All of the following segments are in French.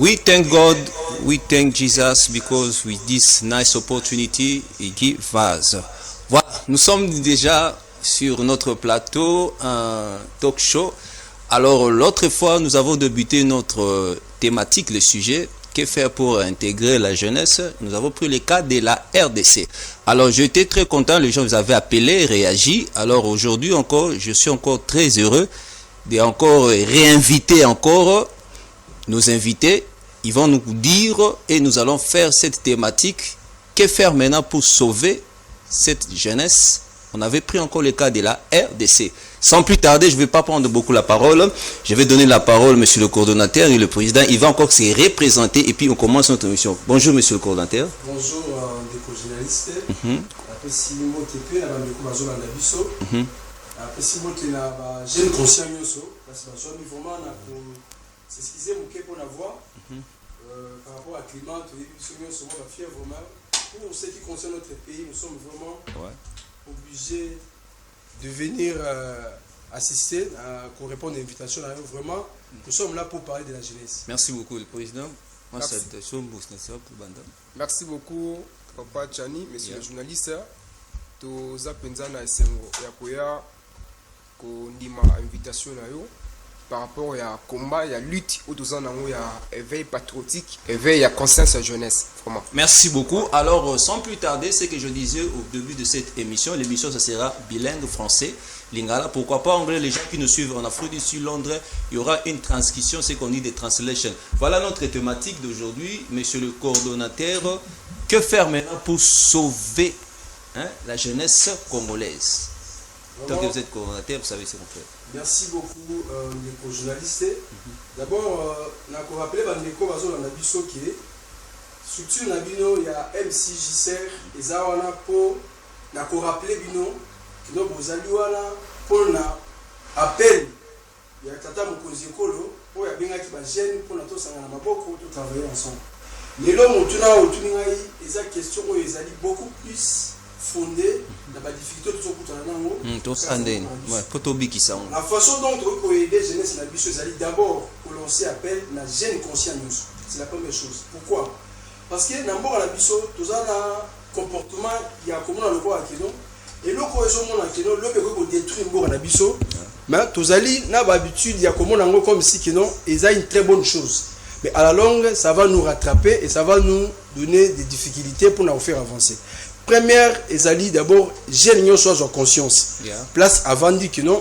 We thank God, we thank Jesus because with this nice opportunity He gives us. Voilà, nous sommes déjà sur notre plateau, un talk show. Alors l'autre fois, nous avons débuté notre thématique, le sujet, que faire pour intégrer la jeunesse. Nous avons pris le cas de la RDC. Alors j'étais très content, les gens vous avaient appelé, réagi. Alors aujourd'hui encore, je suis encore très heureux de encore réinviter encore nos invités. Ils vont nous dire et nous allons faire cette thématique. Que faire maintenant pour sauver cette jeunesse? On avait pris encore le cas de la RDC. Sans plus tarder, je ne vais pas prendre beaucoup la parole. Je vais donner la parole, monsieur le coordonnateur et le président. Il va encore se représenter et puis on commence notre émission. Bonjour, monsieur le coordonnateur. Bonjour, des journalistes. Après, si vous êtes là, vous avez un après, si vous êtes là, j'ai conscient parce que je suis vraiment c'est ce qu'ils aiment pour la voix. Par rapport à climat, nous sommes fiers vraiment. Pour ce qui concerne notre pays, nous sommes vraiment obligés de venir assister, qu'on réponde à l'invitation. Vraiment, nous sommes là pour parler de la jeunesse. Merci beaucoup, le président. Merci beaucoup, Papa Tchani, monsieur le journaliste. Tous appenzana esengo ya koya ko ndima invitation na yo par rapport à combat, il y a lutte où tous en ont éveil patriotique, éveil à conscience à jeunesse. Vraiment. Merci beaucoup. Alors, sans plus tarder, ce que je disais au début de cette émission, l'émission, ça sera bilingue français, lingala. Pourquoi pas anglais? Les gens qui nous suivent en Afrique du Sud, Londres, il y aura une transcription, c'est qu'on dit des translations. Voilà notre thématique d'aujourd'hui, monsieur le coordonnateur. Que faire maintenant pour sauver la jeunesse congolaise? Tant que vous êtes coordonnateur, vous savez ce qu'on fait. Merci beaucoup, les journalistes. D'abord, je vais rappeler que la structure il y a MCJCR et Zawana pour rappeler que vous allez pour appel. Il y a Tata Mokozikolo pour y avoir des jeunes pour travailler ensemble. Mais là, on a une question où ils allaient beaucoup plus fondé dans la difficulté de la façon dont on peut aider les jeunesses, c'est d'abord pour lancer appel à la jeune conscience. C'est la première chose. Pourquoi? Parce que d'abord à la biso, tout ça un comportement il y a comment on le voit à Kino et le cohésion mon à Kino, le peut détruire un à la biso. Mais tout ali n'a pas habitude il y a comment on comme si Kino et ça une très bonne chose. Mais à la longue, ça va nous rattraper et ça va nous donner des difficultés pour nous faire avancer. Première, ezali d'abord, j'ai soit en conscience. Place avant de dire que non,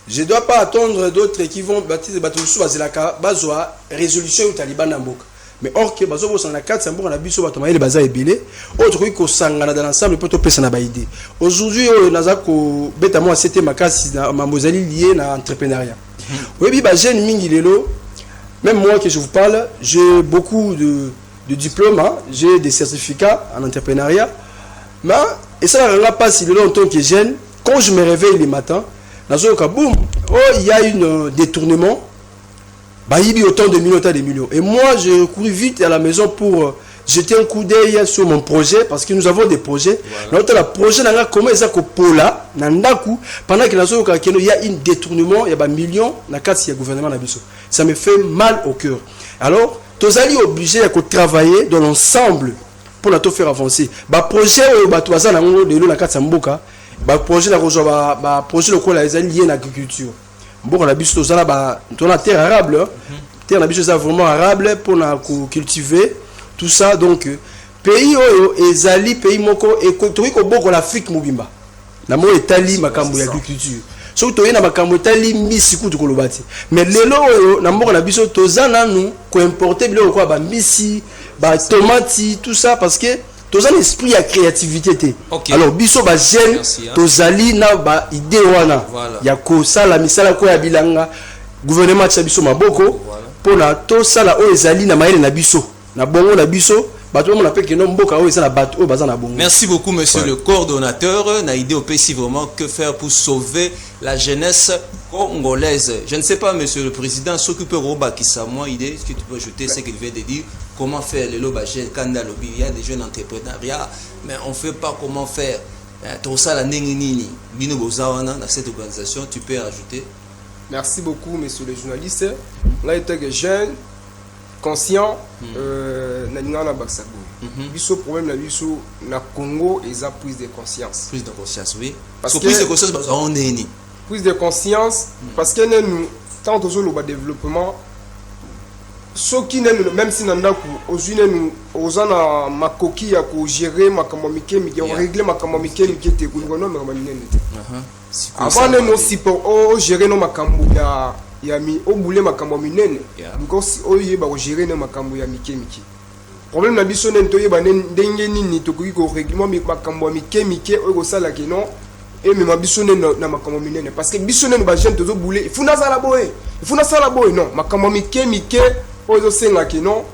je ne dois pas attendre d'autres qui vont bâtir des bateaux sous la résolution du Taliban. Mais or que bazo bossa na 4 sambo na biso bato maile baza ebele autre ko sangana dans l'ensemble peut pesa na baide. Aujourd'hui naza ko beta moi c'était makasi na mamozali lié na entrepreneuriat. Oui ba jeune mingi lelo, même moi que je vous parle, j'ai beaucoup de diplômes, j'ai des certificats en entrepreneuriat. Mais et ça n'a pas si en tant que jeune, quand je me réveille le matin, boum, il y a un détournement. Il y a autant de millions. Et moi, je cours vite à la maison pour jeter un coup d'œil sur mon projet parce que nous avons des projets. Voilà. Le projet, comment est-ce que pendant qu'il y a un détournement, il y a des millions, il y a gouvernement. Ça me fait mal au cœur. Alors, tous allez obligés à travailler dans l'ensemble pour nous faire avancer. Projet projet lié à l'agriculture. Bon, la biche la terre arable, terre la biche vraiment arable pour nous cultiver tout ça. Donc pays ezali pays moko et ko boko l'Afrique mobimba. Na mo etali makambo ya agriculture. So to yena makambo etali mbisi kutu kolobati. Mais lelo na moko na biso tozana nous ko importer biloko kwa ba mbisi, ba tomati tout ça parce que tozana esprit à créativité. Okay. Alors biso ba jeune tozali na ba idée wana ya ko sala misala ko ya bilanga gouvernement tsa biso maboko pour na to sala o ezali na maele na biso na bongo na biso. Merci beaucoup, monsieur le coordonnateur. Na idée au PC vraiment que faire pour sauver la jeunesse congolaise. Je ne sais pas, monsieur le président, s'occupe Roba qui ça moi idée. Ce que tu peux ajouter, c'est qu'il vient de dire comment faire le lobagel, kanda lobby. Il y a des jeunes entrepreneuriats, mais on ne fait pas comment faire. Tout ça, la nini, bino bozawana dans cette organisation, tu peux ajouter. Merci beaucoup, monsieur le journaliste. Là, il était jeune. conscient na ninga na baksa boy biso problème na biso na Congo eza prise de conscience oui parce que prise de conscience on est ni prise de conscience parce que nous tant toujours le développement soki nenu même si na ndako ozwi nenu ozana makoki ya ko gérer makambo mike mike o régler makambo mike mike te kuliko no makambo minene te avant nenu si pour o gérer no makambo ya mi o boule makambo minene because o yeba ko gérer no makambo ya mike mike problème na biso nenu to yeba ndenge nini to ko régler makambo mike mike o ko sala ke non et même biso nenu na makambo minene parce que biso nenu ba jeune tozo boule il faut na sala boy non makambo mike mike ozo senga ki non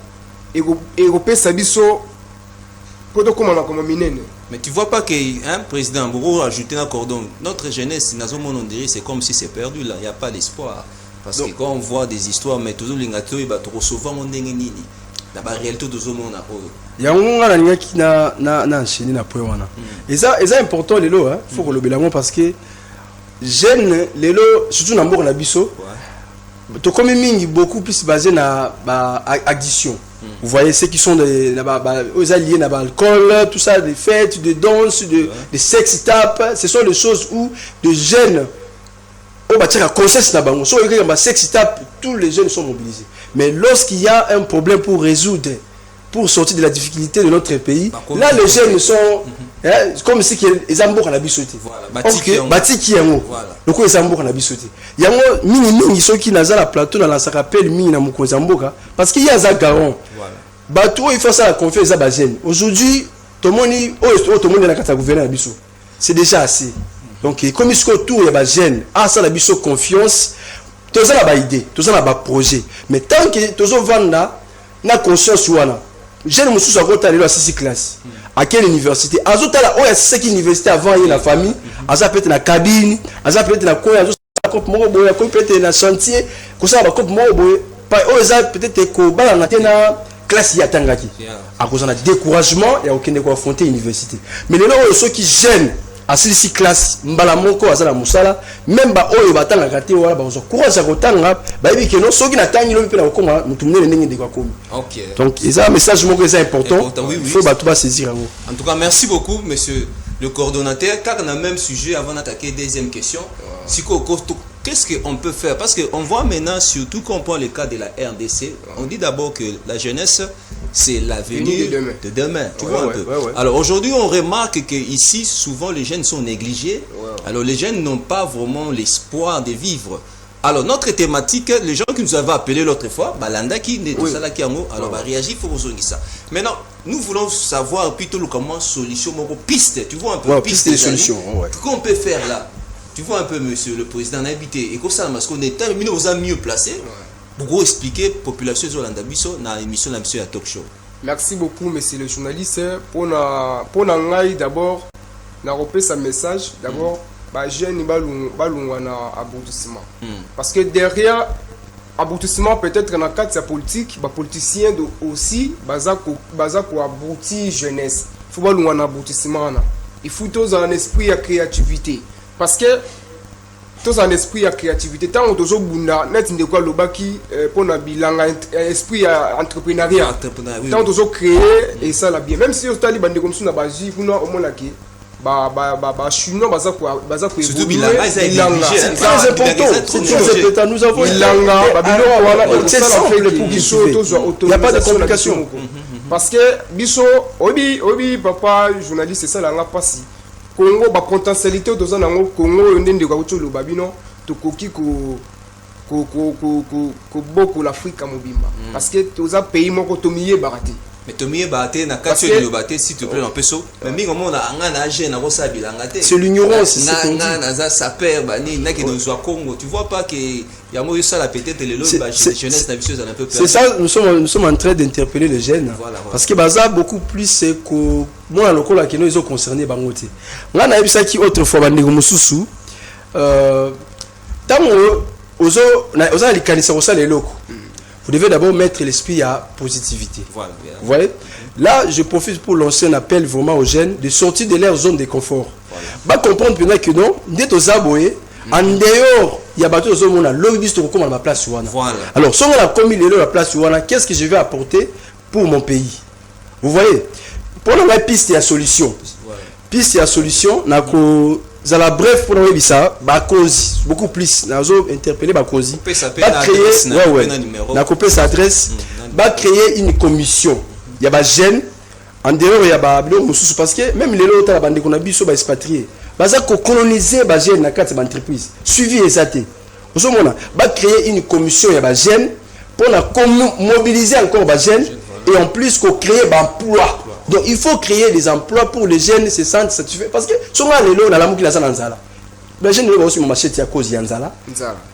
européen biso poto komana comme minene. Mais tu vois pas que un président Bourou a ajouté un cordon notre jeunesse nazo mon on dirait c'est comme si c'est perdu là il y a pas d'espoir parce donc, que quand on voit des histoires mais toujours lingato il va te recevoir mon ndenge nini la réalité de zo mon apo ya ngana ninga ki na enchaîner na point wana et ça important lelo hein faut que le belango parce que jeune lelo surtout na mboka na biso to comme mingi beaucoup plus basé na addiction. Vous voyez ceux qui sont liés à l'alcool, tout ça, des fêtes, de danse, de sex tap, ce sont les choses où de jeunes au bâtir la conscience na bango. So il sex tap, tous les jeunes sont mobilisés. Mais lorsqu'il y a un problème pour résoudre, pour sortir de la difficulté de notre pays, là les jeunes sont comme si ils ont beaucoup la bisoté. Bati qui yango. Donc ils ont beaucoup la bisoté. Yango mini ceux qui nazala plateau dans la rappelle mini na mukozamboka parce qu'il y a za garon. Bato il faut ça la confiance à bazen. Aujourd'hui tout le monde na kata gouverner na biso. C'est déjà assez. Donc comme il se autour ya bazen, ça la biso confiance, tous ça la ba idée, tous ça la ba projet. Mais tant que tous vanda na conscience wana jeune mususu akota lelo 6 classe à quelle université azotala oya 5 université avant y la famille aza peut-être na cabine aza peut-être na koya azo cop moko boya ko peut-être na chantier ko ça ba cop moko boya pa oya peut-être ko bala na tena classe ya tangaki à cause na découragement ya okende ko affronter université mais lelo oyo ceux qui jeune à 6 classe mbala moko azala musala même ba oyo batanga kati wala ba zo courage ko tanga ba yebi ke no soki na tangi lo mpela ko ma mutumene ndenge de kwa komi. OK. Donc c'est un message moko très important. Il faut ba tout ba saisir ngo. En tout cas merci beaucoup monsieur le coordonnateur car on a même sujet avant d'attaquer deuxième question. Siko qu'est-ce qu'on peut faire parce que on voit maintenant surtout quand on prend le cas de la RDC, on dit d'abord que la jeunesse c'est l'avenir de demain. Tu vois un peu. Alors aujourd'hui, on remarque que ici, souvent les jeunes sont négligés. Alors les jeunes n'ont pas vraiment l'espoir de vivre. Alors notre thématique, les gens qui nous avaient appelés l'autre fois, Balanda qui n'est pas là qui alors va réagir pour vous ça. Maintenant, nous voulons savoir plutôt comment solution, piste. Tu vois un peu piste de solution. Qu'est-ce qu'on peut faire là? Tu vois un peu, monsieur le président habité et comme ça parce qu'on est mieux placé. Pour expliquer la population de l'Andabiso dans l'émission de la Talk Show. Merci beaucoup, monsieur le journaliste. Pour nous, d'abord, nous avons ce message. D'abord, les jeunes ont un aboutissement. Parce que derrière l'aboutissement, peut-être dans le cadre de la politique, les politiciens aussi ont abouti jeunesse. Il faut un aboutissement. Il faut tous un esprit de créativité. Parce que tous un esprit à créativité tant on toujours bunda net de quoi le baki pour na bilanga esprit entrepreneuriat tant toujours créer et ça la bien même si au tali bande comme ça na baji kuna au moins qui ba chinois baza ko surtout bilanga c'est très important nous avons bilanga ba biloko wala c'est ça fait pour biso il y a pas de complication parce que biso obi papa journaliste c'est ça la passe Congo ba potentialité de zone nango Congo ndende kwa kucho lobabino tokoki ko beaucoup l'Afrique mobimba parce que toza pays moko tomiye barati mais tomiye barati na kati yo barati s'il te plaît un peu so mais mingo mona anga na jeune na kosa bilanga te c'est l'ignorance c'est na za saper bani na ke dans Congo tu vois pas que ya mo ça la peut-être les lots jeunesse na vicieuse un peu c'est ça nous sommes en train d'interpeller les jeunes parce que baza beaucoup plus c'est que moi lokola ke no ils sont concernés bangote nga na yebisa ki autrefois bandeko mususu tango ozo likanisa ko ça les locaux vous devez d'abord mettre l'esprit à positivité. Voilà. Vous voyez? Là, je profite pour lancer un appel vraiment aux jeunes de sortir de leur zone de confort. Voilà. Comprendre que non, dès aux aboyés, En dehors, il y a bateau au monde, l'obus de recommande ma place sur Voilà. Alors, si on a commis la place sur qu'est-ce que je vais apporter pour mon pays? Vous voyez, pour la piste, il y a solution. Voilà. Piste, il y a solution. Zala bref pour nous ça, cause beaucoup plus. Nazo interpeller cause. Ba créer, na couper sa adresse. Ba créer une commission. Il y a ba jeune en dehors il y a ba bilo mususu parce que même les lots la bande qu'on a biso ba expatrié. Baza ko coloniser ba jeune na carte entreprise. Suivi exacté. Vous savez ba créer une commission il y a ba jeune pour na mobiliser encore ba jeune et en plus ko créer ba emploi. Donc il faut créer des emplois pour les jeunes se sentent satisfaits parce que souvent les lots na la mukila sana nzala. Les jeunes ne aussi machete ya cause ya nzala.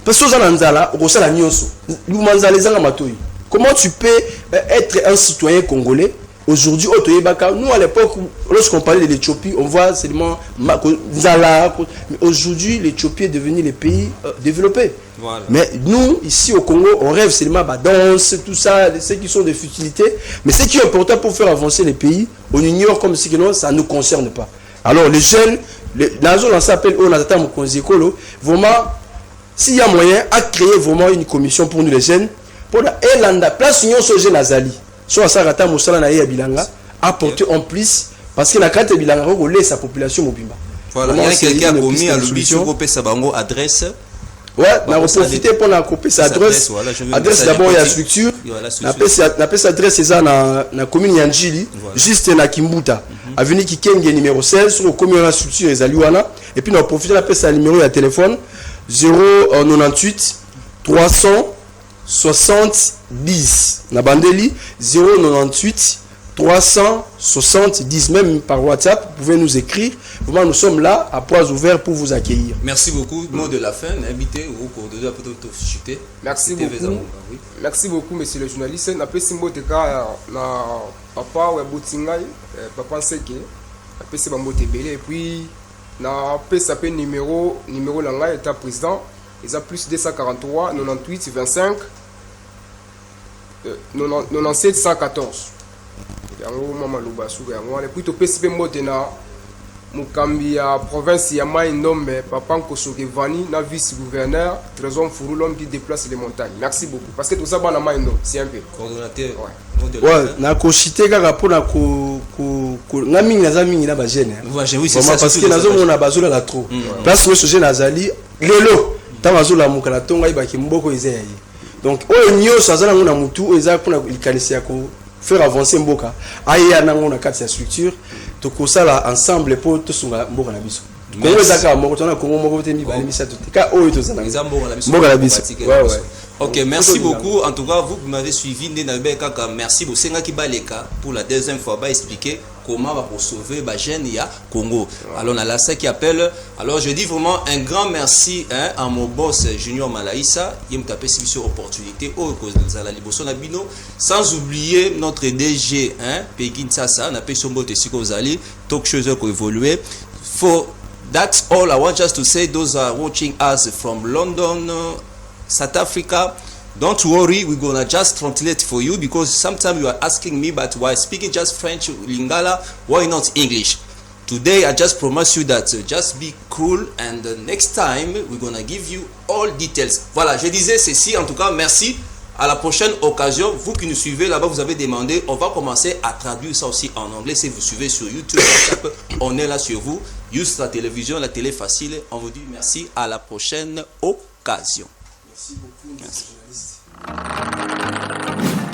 Parce que ça nzala au sala nyonso. Lumanzala zanga matoi. Comment tu peux être un citoyen congolais aujourd'hui au Toyebaka? Nous à l'époque lorsqu'on parlait de l'Éthiopie, on voit seulement nzala, mais aujourd'hui l'Éthiopie est devenu le pays développé. Voilà. Mais nous, ici au Congo, on rêve seulement de danse, tout ça, ceux qui sont des futilités. Mais ce qui est important pour faire avancer les pays, on ignore comme si ça ne nous concerne pas. Alors les jeunes, la zone s'appelle Onatata Mokonzekolo, vraiment, s'il y a moyen, à créer vraiment une commission pour nous les jeunes, pour la Elanda, place union sur jeunes Azali, soit Sarata Moussala Naïa Bilanga, apporter en plus, parce que la carte Bilanga, on laisse sa population Mobimba. Voilà, il y a quelqu'un qui a commis à l'obligation de couper sa adresse. Ouais, on a profité pour la couper sa adresse. Adresse d'abord, il y a structure. On appelle cette adresse, c'est ça, dans la commune Yanjili, juste dans Kimbuta. Avenue Kikenge numéro 16, sur la commune structure et Zaliwana. Et puis on a profité de l'appeler sa numéro de téléphone 098 370. Na Bandeli 098 370, même par WhatsApp, vous pouvez nous écrire. Vraiment, nous sommes là à poids ouverts pour vous accueillir. Merci beaucoup. Mot de la fin, invité au cours de la. Merci beaucoup. Merci beaucoup, monsieur le journaliste. Na pesi mbote ka na papa ou botingai, papa Seke. Na pesi ba mbote belé et puis na pesa pe numéro langa état président, ils a plus 243 98 25 97 114. Yango mama lubasu yango et puis to pesi pe mbote na Mukambi à province ya Mai-Ndombe, Papa Nkosoke Vani, na vice-gouverneur, Trésor Fourou, l'homme qui déplace les montagnes. Merci beaucoup. Parce que tout ça, na Mai-Ndombe, c'est un peu. Coordonnateur. Ouais, na ko chité kaka pona ko ngami na zami na ba jeune. Oui, c'est ça parce que nazo mona bazola la trop. Place où ce jeune azali, lelo, ta bazola mukala tonga ibaki mboko izeye. Donc, o nyo sazana ngona mutu eza pona likanisi ko faire avancer mboka. Aya na ngona kati ya structure. Tout ça ensemble pour tout ce mboka na biso. Kongo zaka moko tona Kongo moko te mi balemi sa tout. Ka oyo to zana. Mboka na biso. Ouais. OK, merci beaucoup. En tout cas, vous m'avez suivi Ndenabe Kaka. Merci beaucoup. Senga Kibaleka pour la deuxième fois va expliquer comment va pour sauver ba jeune ya Congo. Alors on a là ça qui appelle. Alors je dis vraiment un grand merci à mon boss Junior Malaïssa, il me tapé sur opportunité au cause de la liboso na bino, sans oublier notre DG Pegin Sasa, on appelle son bote siko zali, talk shows ko évoluer. For that's all I want just to say. Those are watching us from London, South Africa. Don't worry, we're gonna just translate for you because sometimes you are asking me, but while speaking just French, Lingala, why not English? Today, I just promise you that just be cool and next time, we're gonna give you all details. Voilà, je disais ceci, en tout cas, merci. À la prochaine occasion, vous qui nous suivez là-bas, vous avez demandé, on va commencer à traduire ça aussi en anglais. Si vous suivez sur YouTube, on est là sur vous. Juste la télévision, la télé facile. On vous dit merci, à la prochaine occasion. Merci beaucoup, monsieur le journaliste.